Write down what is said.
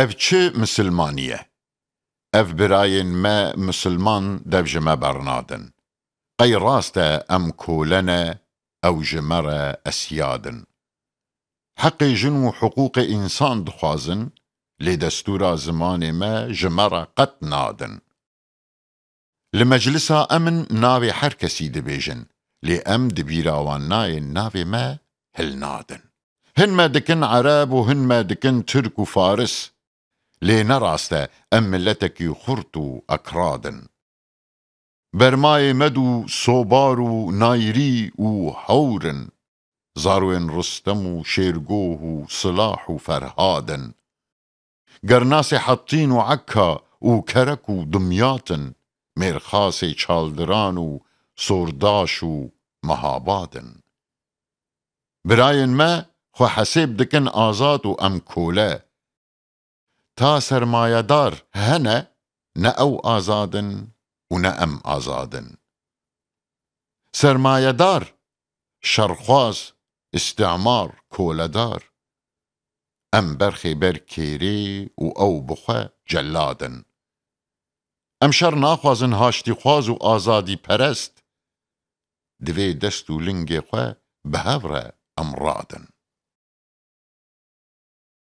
اف چه مسلمانیه؟ اف براین ما مسلمان دف جمع برنادن. قی راست ام کولنه او جمره اسیادن. حق جنو حقوق انسان دخوازن لدستور زمان ما جمره قط نادن. لمجلسا امن ناوی هر کسی دبیجن لی ام دبیراوان نای ناوی ما هل نادن. هن ما دکن عرب و هن ما دکن ترک و فارس لی نراسته ام ملتکی خرطو اکرادن. برمای مدو صوبارو نایری و حورن زاروین رستم و شیرگوه و صلاح و فرهادن. گرناس حطین و عکا و کرک و دمیاتن مرخاس چالدران و سرداش و مهابادن. براین ما خو حسیب دکن آزاد و ام کوله تا سرمایه دار هنه نه او آزادن و نه ام آزادن. سرمایه دار شرخواز استعمار کولدار ام برخی برکیری و او بخواه جلادن. ام شر ناخوازن هاشتی خواز و آزادی پرست دوی دست و لنگ خواه بهوره امرادن.